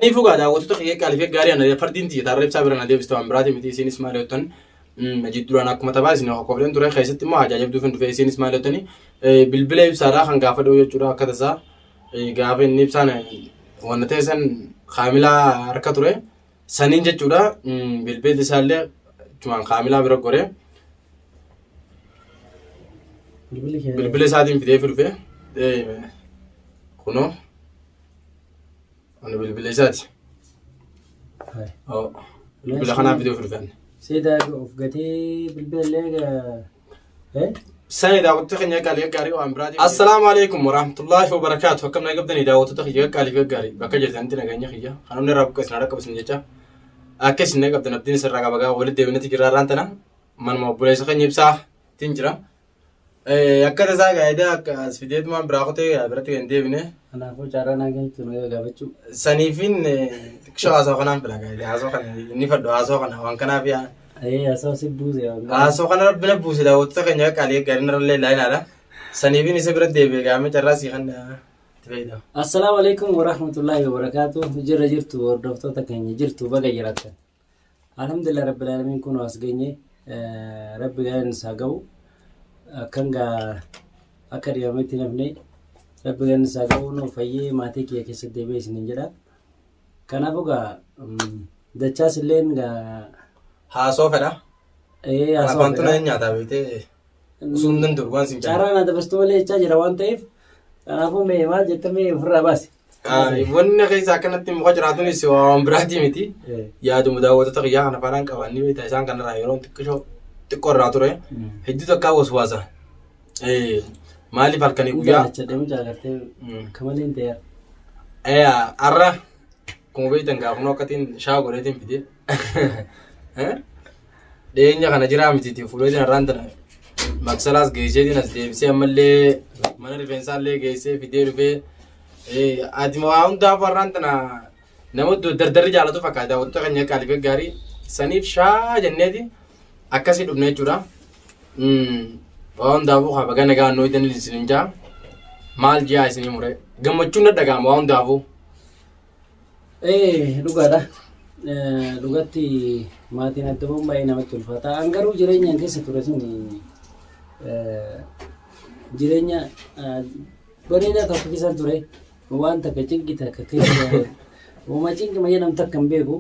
Ni fuga da wato take kalife gari ana fardin ti tarreb sabirana de bisto ambrati miti sinis maleton majid durana kuma tabasi no ko blen dure khaysati ma haja jabdu fin dufe sinis maletoni bilbile sara khan gafa do yura kadasa gafa nipsana wana tesan khamila harkature sanin jechura bilbil salle tuman khamila bira gore bilbile sadin fide firfe kuno أنا بالبليزات هاي أو بالخنا فيديو في الفن سيدا وفقتي بالبليغا إيه سنة دا قلت خنيا قال يقاري وأمبرادي السلام عليكم ورحمة الله وبركاته حكمنا قبضني دا قلت خنيا قال يقاري بكجر أنتنا غنيا خيا أنا من راب كسر نركب سنجتا أكيس نيجا قبضنا بدين سرقة بقى ولد ديونا تجرا رانتنا من ما بوليس خنيا بسا تنجرا أكيد زاga إذا أسفيديت ما براقته براتي عندي بني أنا أقول جارا ناقين تنوي قابتشو سنيفين شو أسوأ خنام بلاقي إذا أسوأ خن نفرد أسوأ خن وان كنا فيها أيه أسوأ سبوزي أسوأ خن ربنا بوسي دا وتتكلم يا كالي كارين رللي لاين على سنيفين يسبرد ديبي قامي تراسي خن تبيدا السلام عليكم ورحمة الله وبركاته جرتو وردفتو تكني جرتو بقى جراتك الحمد لله رب العالمين كونوا أسجني رب جاين ساقو كنجا أكر يومي تنفني رب جاين ساقو نوفيه ماتك يا كيس ديبي سنجرا كنا بقى دچاس لين جا هاسو فدا إيه أنا كنت نيجي هذا بيته سندن دروان سينجا cara nada bestuale caja rawan taif aku mewah jatuh فرا بس وانا كي ساكنت مخجراتني سوا أمبرادي متي يا دم داوود تغيا أنا فلان كواني بيت إنسان كان رايرون تكشوا تكور راتوري هدي تكاوس وازا مالي بالكني ويا cedem jagarteh kemalin teh أرا كم بيت إنك أبنو كتين شاو قريتين بدي دينجا كنا جرام متي تفولين راندنا مكسلاس جيجي دي ناس ديمسي أملي mana rifeensaa illee geessee fidee dhufee ati waa hundaa farraantana nama dardarri jaalatu fakkaata wanta keenya kaalifee gaarii saniif shaa jenneeti akkasii dhufne jechuudha. Waa hundaafuu haa baga nagaa annoo itti isin jaa maal jiyaa isinii muree gammachuun dhaga'ama waa hundaafuu. Dhugaadha. Dhugatti maatiin adda baay'ee namatti ulfaata. An garuu jireenyaan keessa ture sun jirenya bareeda tokko keessa ture waan takka cinqi takka keessa uuma cinqi mayya nam takka hin beeku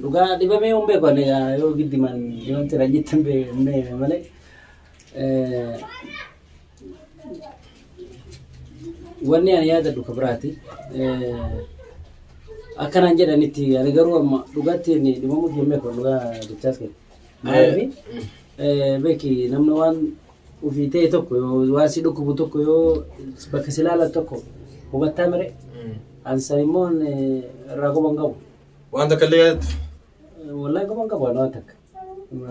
dhugaa dhibamee hin beeku yoo giddi man dhibanti rajjitti hin beeku malee wanni ani yaadadhu ka biraati akkanaan jedhanitti ani garuu amma dhugaatti dhibamuuf hin beeku dhugaa jechaas kenna maaliif beeki namni waan وفي تي توكو واسي دوكو بوتوكو يو بكسلالا توكو وبتامري عن سايمون راغو بانغو وانت كليت والله كو بانغو انا تك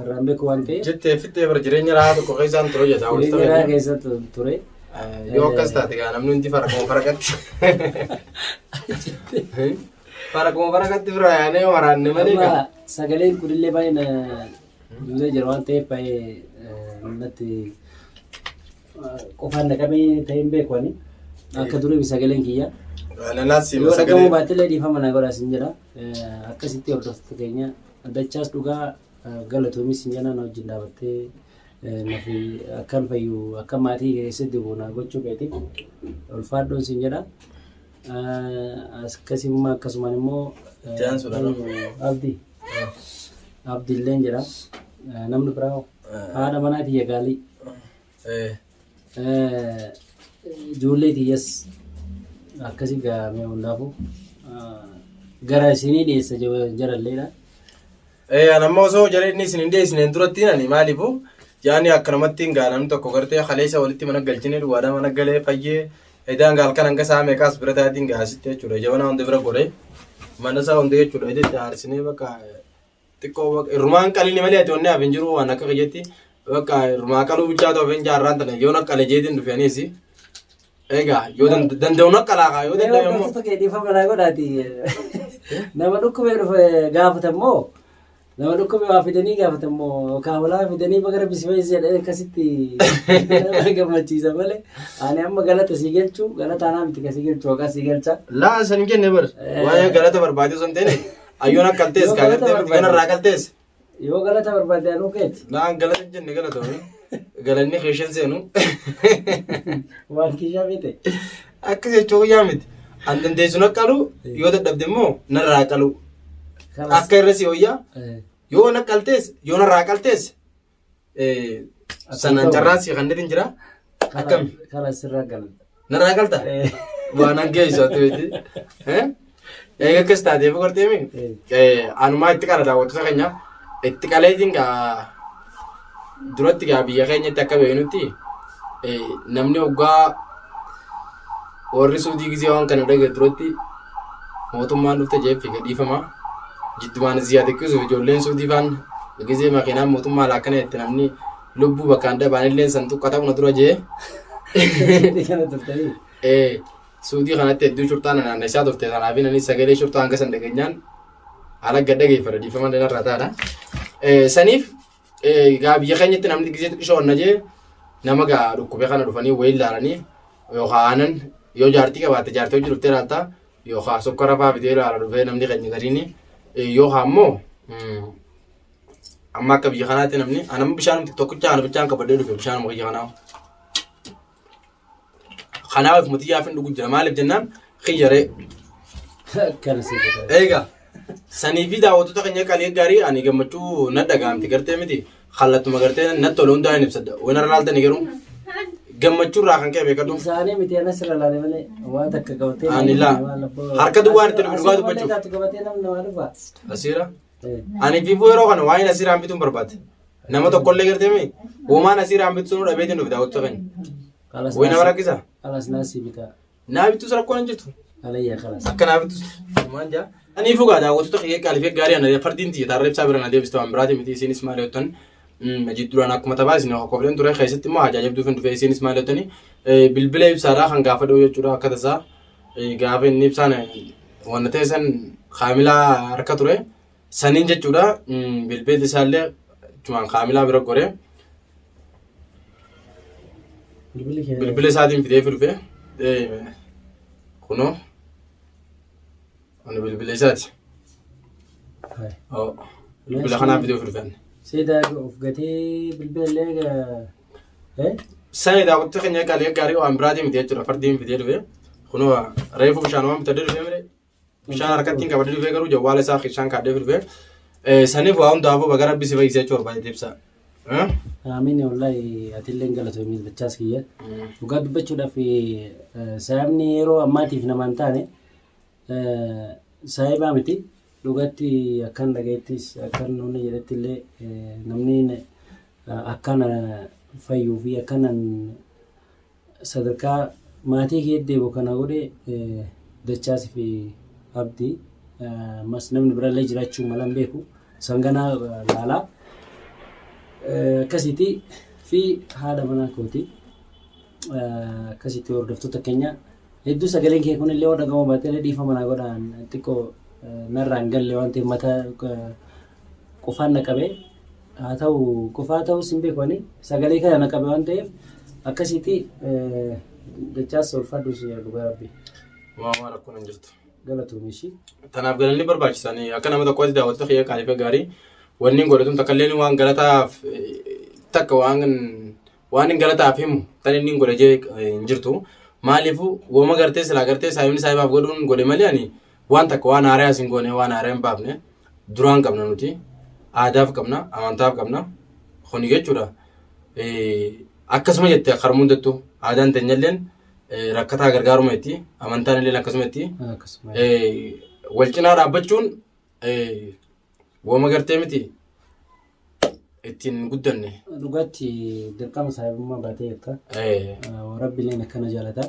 رامبكو وانتي جت فيتي برجرين راه كو خيزان تروجا داول تري راه كيسا توري يو كاستاتي انا من انت فرقت فرقت برا يعني وراني مالك سغلين كودلي باين دوزي جروان تي باي نتي qofaan naqamee ta'een beekwani akka durii sagaleen kiyya ananaasi sagalee baatilee dhiifama na godha sin jedha akkasitti hordoftoota keenya dachaas dhugaa galatoomis sin jedha na wajjin dhaabattee nafi akkan fayyu akka maatii keessatti buuna gochuu keetiif ulfaadhoon sin jedha akkasumaan immoo abdiilleen jedha namni biraa haadha manaatii yagaalii ijoollee tiyyas akkasii gaamee hundaafu gara isinii dhiyeessa jaralleedha. Anamma osoo jareenni isin hin dhiyeessine duratti nani maaliifu yaani akkanumatti gaa namni tokko gartee haleessa walitti mana galchine duwwaadhaa mana galee fayyee edaan gaal kan hanga saamee kaas bira taatiin gaasitti jechuudha jabana hundi bira godhee mana isaa hundi jechuudha itti aarsinee bakka xiqqoo irrumaan qalini malee ati onnee hafin jiru waan akka kiyyetti bakka irrumaa qaluu bichaa ta'uu fi jaarraan tana yoo naqqale jeetiin dhufeenisi egaa yoo danda'u naqqalaa yoo danda'u immoo tokko dhiifama naa godhaati nama dhukkubee dhufe gaafatamoo Nama dhukkubee waa fidanii gaafatamoo kaawolaa fidanii bagara bisifees jedhee akkasitti gammachiisa malee ani amma galata sii galchuu galata anaa miti kasii galchuu akka sii galcha. Laa san kenne bar waa'ee galata barbaade son ta'e ayyoon akka kaltees kaagaltee miti kana irraa kaltees. Yoo galata barbaade anuu keeti. Laa galata jenne galata galanni keeshan seenu. Waan kishaa miti. Akka jechuu yaa miti. An dandeessu na qalu yoo dadhabde immoo narraa qalu. Akka irra si hoyyaa yoo na qaltees yoo narraa qaltees sanaan carraan si kan dhirin jira akkami Kana sirraa galan. narraa qalta waan an geessu ati eega akkas taateef gorteemi anumaa itti qala daawwattoota keenya itti qaleetiin gaa duratti gaa biyya keenyatti akka beeknutti namni hoggaa warri suutii gisee waan kana dhage duratti mootummaan dhufte jeeffi gadhiifama. Jiddumaan ziyaadekkusuuf ijoolleen suutii faan gisee makiinaan mootummaa laakkana itti namni lubbuu bakkaan dhabaanillee santuuqa ta'u na dura jee. Suutii kanatti hedduu shurtaan naannessaa turte kanaaf inni sagalee shurtaa hanga san dhageenyaan haala gadhageeffata dhiifama irraa taadha. Saniif gaa biyya keenyatti namni gisee xiqqishoo onna jee nama gaa dhukkubee kana dhufanii wayii ilaalanii yookaan aanan yoo jaartii qabaatte jaartii hojii dhuftee laaltaa yookaan sokkora fa'aa bitee ilaala dhufee namni keenya gariini. Yookaan ammoo amma akka biyya kanaatti namni anamma bishaan tokkichaan bichaan qabadee dhufe bishaan biyya kanaa. Kanaaf mutii yaafin dhugu jira maaliif jennaan khiyyaree. Eegaa sanii fi daawwattoota keenya qalee gaarii ani gammachuu na dhagaamti gartee miti kallattuma gartee natti tolu hundaa hin ibsadda waan irra laaltanii garuu gammachuu irraa kan ka'e beekadhu. Isaanii miti anas irra laale malee waan takka qabatee. Ani laa harka duwwaan itti dhugaa dubbachuuf. Asiira. Ani fiifuu yeroo kana waa'een asiiraan bituun barbaade. Nama tokkollee gartee mi uumaan asiiraan bitu sunuu dhabeetiin dhufe daawwattoota keenya. Wayi nama rakkisaa. Kalas naasii bitaa. Naa bitus rakkoon hin jirtu. Alayyaa kalas. Akka naa bitus. Maal jaa. Ani fugaa daawwattoota kiyya qaalifee gaarii ana fardiin tiyya taarree ibsaa bira na deebiste waan biraati miti isiinis maal yootan jidduraan akkuma taphaa isin qophiin ture keessatti immoo ajaa'ibduuf hin dhufe isiinis maal yootani bilbila ibsaadhaa kan gaafa dhuu jechuudha akka tasaa gaafa inni ibsaan wanna ta'e san kaamilaa harka ture saniin jechuudha bilbilli isaallee cumaan kaamilaa bira goree bilbila isaatiin fidee dhufe kunoo Ani bilbila isaati. Bilbila kanaaf fidee dhufe. Seedaa of gatee bilbila illee Sani daawwattoota keenya qaalee gaarii waan biraatiin miti jechuudha fardiin fidee dhufe. Kunoo reefu bishaan waan bitadee dhufe mire bishaan harkattiin qabadee dhufe garuu jawwaala isaa bishaan kaadhee dhufe. Saniif waa hundaafuu baga rabbi si fayyisee jechuudha baay'ee ibsa. Amiin wallahi atillee galatoomii bachaas kiyya. Dhugaa dubbachuudhaaf sababni yeroo ammaatiif namaan taane saayibaa miti dhugatti akkan dhagaittis akkan nuuni jedhetti illee namni akkan fayyuu fi akkanan sadarkaa maatii kee deebi'u kana godhe dachaas fi abdii mas namni birallee jiraachuu malan beeku sanganaa laalaa akkasitti fi haadha manaa kooti akkasitti hordoftoota keenya hedduu sagaleen kee kun illee waan dhagahamu baatee dhiifama manaa godhaan xiqqoo narraan galle waan ta'eef mataa qofaan na qabee haa ta'u qofaa ta'us hin beekani sagalee kana na qabe waan ta'eef akkasitti dachaas ulfaadhus dhugaa rabbi. Waan rakkoon hin jirtu. Galatuumishi. Tanaaf galanni barbaachisanii akka nama tokkotti daawwattoota kiyya qaalifee gaarii wanni hin godhatuun takka illee waan galataaf takka waan hin galataaf himu tan inni hin godhe jee hin jirtu. Maaliifuu wooma gartee silaa gartee saayimni saayibaaf godhuun godhe malee ani waan takka waan haaraa asin goone waan haaraa hin baafne duraan qabna nuti aadaaf qabna amantaaf qabna kuni jechuudha. Akkasuma jettee karmuun hundattu aadaan teenyalleen rakkataa gargaaruma itti amantaan illee akkasuma itti wal cinaa dhaabbachuun wooma gartee miti ittiin guddanne. Dhugaatti dirqama saayibummaa baatee akka rabbileen akkana jaalata.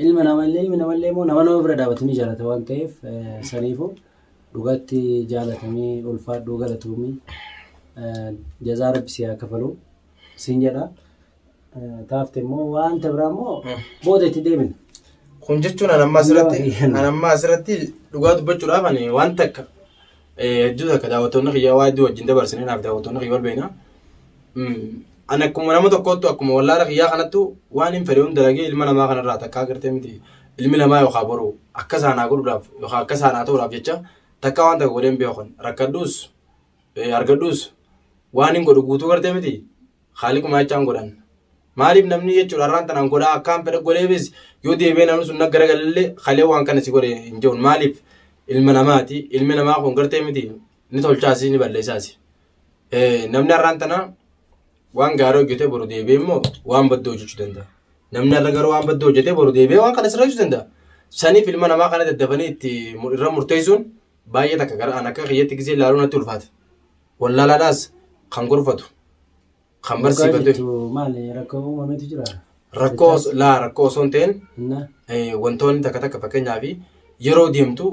Ilma namallee immoo nama bira dhaabatanii jaalata waan ta'eef saniifuu dhugaatti jaalatamii ulfaadhuu galatuumii jazaa rabbi si haa kafalu siin jedha. Taafte immoo waanta biraa immoo booda itti deebina. Kun jechuun anammaa asirratti dhugaa dubbachuudhaaf ani waan takka hedduu takka daawwattoonni kiyyaa waa hedduu wajjin dabarsine naaf daawwattoonni kiyya wal beekna. Ani akkuma nama tokkoottu akkuma wallaala kiyyaa kanattu waan hin fedhe hunda dalagee ilma namaa kanarraa takka agartee miti ilmi namaa yookaan boru akka saanaa godhuudhaaf yookaan akka saanaa ta'uudhaaf jecha takka waan takka godheen beekon rakkadhuus argadhuus waan hin godhu guutuu gartee miti haaliquma jechaan godhan. Maaliif namni jechuudha har'aan tanaan godhaa akkaan fedhe godheefis yoo deebi'ee namni sun nagara galallee halee waan kana si godhe hin jiru maaliif ilma namaati ilmi namaa kun gartee miti ni tolchaasi ni balleessaasi. Namni har'aan tanaa waan gaarii hojjetee boru deebi'ee immoo waan baddoo hojjechuu danda'a. Namni har'a garuu waan baddoo hojjetee boru deebi'ee waan kana sirreessuu danda'a. Saniif ilma namaa kana daddafanii itti irra murteessuun baay'ee takka gara an akka kiyyatti gisee ilaaluun natti ulfaata. Wallaalaadhaas kan gorfatu kan barsiifatu. Maali rakkoo uumameetu jira? Rakkoo osoo hin ta'in wantoonni takka takka fakkeenyaaf yeroo deemtu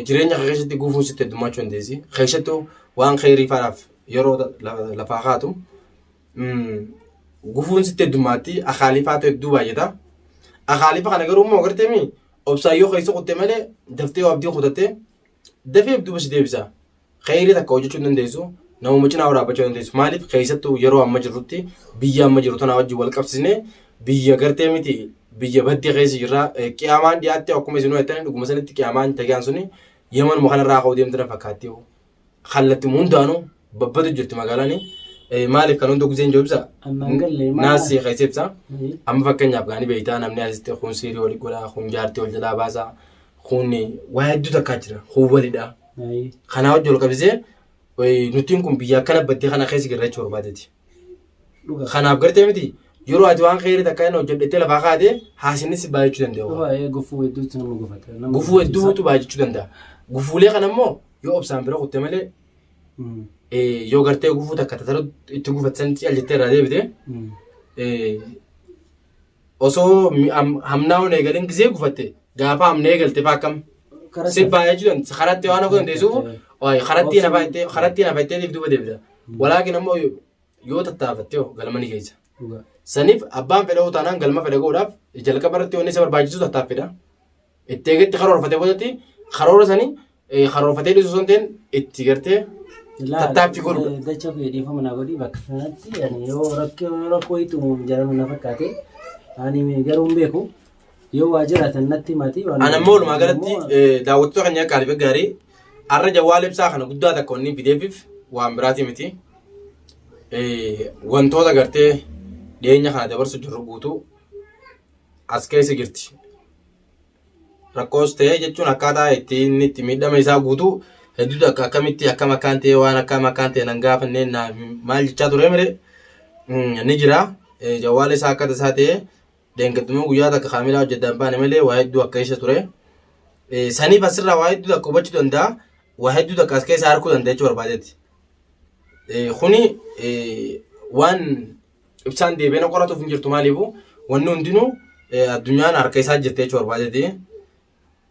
jireenya keessatti guufuun sitti heddummachuu dandeessi. Keessattuu waan khayriifaadhaaf yeroo lafaa kaatu gufuun sitti heddummaatti akaalifaatu hedduu baay'ata. Akaalifa kana garuu immoo agarteemi obsaayyoo keessa kutte malee daftee abdii kutattee dafee duuba si deebisa. Khayrii takka hojjechuu dandeessu namuma cinaa waraabachuu dandeessu. Maaliif keessattuu yeroo amma jirrutti biyya amma jiru tana wajjin wal qabsisnee biyya gartee miti biyya baddee keessa jirra. Qiyaamaan dhiyaattee akkuma isin hojjetan dhuguma sanitti qiyaamaan tagaan suni yeman mukanarraa ka'uu deemtana fakkaatti. Kallattii hundaanuu babbadu jirti magaalaan. Maaliif kan hundi guseen joobsa? Naasii keessa ibsa. Amma fakkeenyaaf gaanii beektaa namni asitti kun siirii olii godhaa, kun jaartii ol jalaa baasaa, kun waa hedduu takkaa jira, kun walidha. Kanaa wajjin ol qabsisee nutiin kun biyya akkana baddee kana keessa jirra jechuu barbaadeeti. Kanaaf gartee miti yeroo ati waan khayrii takka inni hojjedhettee lafaa kaatee haasinnis baay'achuu danda'a. Gufuu hedduutu baay'achuu danda'a. Gufuulee kana immoo yoo obsaan bira kutte malee yoo gartee gufuu takka tataruu itti gufatsan aljettee irraa deebite osoo hamnaa'uun eegaleen gisee gufatte gaafa hamna eegalte faa akkam si baay'achuu dandeessa. Karatti waan akka dandeessuuf karatti nafa itteetiif duuba deebita. Walaakin ammoo yoo tattaafatte galma ni keessa. Saniif abbaan fedha utaanaan galma fedha godhaaf jalqaba irratti wanni isa barbaachisu tattaaffedha. Itti eegetti karoorfatee boodatti karoora sanii karoorfatee dhiisuu osoo hin ta'in itti gartee tattaaffii godhu. Dacha fayyadamuu mana godhii bakka sanatti yoo rakkoo itti jaramu na fakkaate ani garuu hin beeku yoo waa jiraatan natti himati. Ani ammoo walumaa galatti daawwattoota keenya qaaliif gaarii har'a jawwaala ibsaa kana guddaa takka wanni fideefiif waan biraati miti. Wantoota gartee dhiyeenya kana dabarsu jirru guutuu as keessa jirti. Rakkoos ta'ee jechuun akkaataa ittiin itti miidhama isaa guutuu hedduu akka akkamitti akkam akkaan ta'e waan akkam akkaan ta'e nan gaafannee maal jechaa ture mire ni jira. Jawwaala isaa akka tasaa ta'e deengattummaa guyyaa takka kaamilaa hojjetan baane malee waa hedduu akka isa ture. Saniif asirraa waa hedduu takka hubachuu danda'a. Waa hedduu takka as keessa harkuu danda'a jechuu barbaadeeti. Kuni waan ibsaan deebiin qoratuuf hin jirtu maaliifu wanni hundinuu addunyaan harka isaa jirte jechuu barbaadeeti.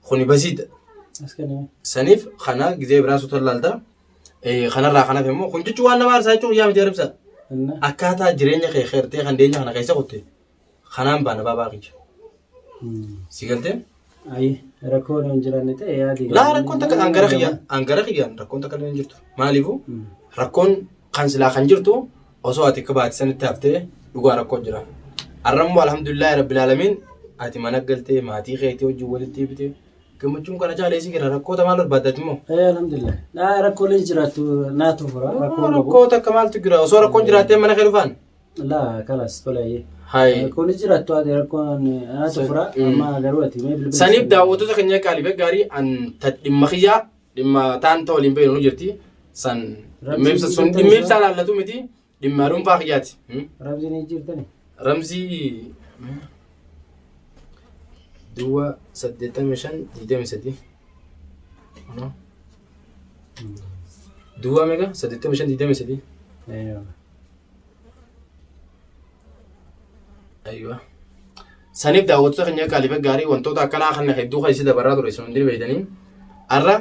Kuni basiidha. Saniif kana gizee biraa suuta laalta. Kanarraa kanaaf immoo kun jechuun waan nama aarsaa jechuun yaa miti aribsa. Akkaataa jireenya kee xeertee kan deenya kana keessa kutte kanaan baana baabaa qiyya. Si galtee? Ayi rakkoon hin jiraanne ta'e yaadi. Laa rakkoon takka angara kiyyaan rakkoon takka hin jirtu. Maaliifu rakkoon kan silaa kan jirtu osoo ati akka baattisanitti haftee dhugaa rakkoon jira. Arrammoo alhamdulillah rabbil alamin ati mana galtee maatii keetii wajjin walitti bitee gammachuun kana caalee si gira rakkoota maal barbaadatti immoo? Alhamdulillah. Naa rakkooleen jiraattu naatu fura. Rakkoota akka maaltu jira osoo rakkoon jiraattee mana kee dhufaan? Laa kalas tolaayee. Hai. Rakkoon jiraattu ati rakkoon naatu fura amma garuu ati mee bilbila. Saniif daawwattoota keenya qaaliif gaarii an dhimma kiyyaa dhimma taanta waliin beeknu jirti. San dhimma ibsaa laallatu miti dhimma dhuunfaa kiyyaati. Ramzii ni jirtani? Ramzii Dua 85 Dua mega 85 Aywa. Saniif daawwattoota keenya qaaliif gaarii wantoota akkanaa kana hedduu keessa dabarraa ture sun hundi beeytanii har'a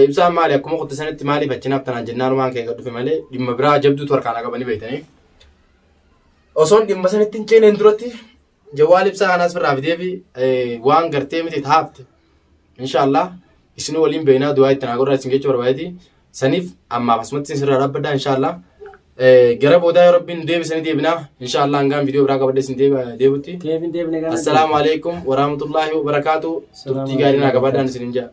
ibsaan maali akkuma qotte sanitti maaliif achinaaf tanaan jennaan waan kee gadhufe malee dhimma biraa jabduutu harkaan qabanii beeytanii osoon dhimma sanitti hin ceeneen duratti jawwaal ibsaa kanaas firraa fidee fi waan gartee miti taafte inshallah isin waliin beeynaa du'aa itti naa godhaa isin jechuu barbaadeeti saniif amma asumatti sirraa dhaabbadha inshallah gara boodaa yoo rabbiin deebisanii deebinaa inshallah hangaan viidiyoo biraa qabadhe isin deebutti Kevin Devne assalaamu alaikum warahmatullahi wabarakaatu turtii gaarii naa qabaadhaan isin jaa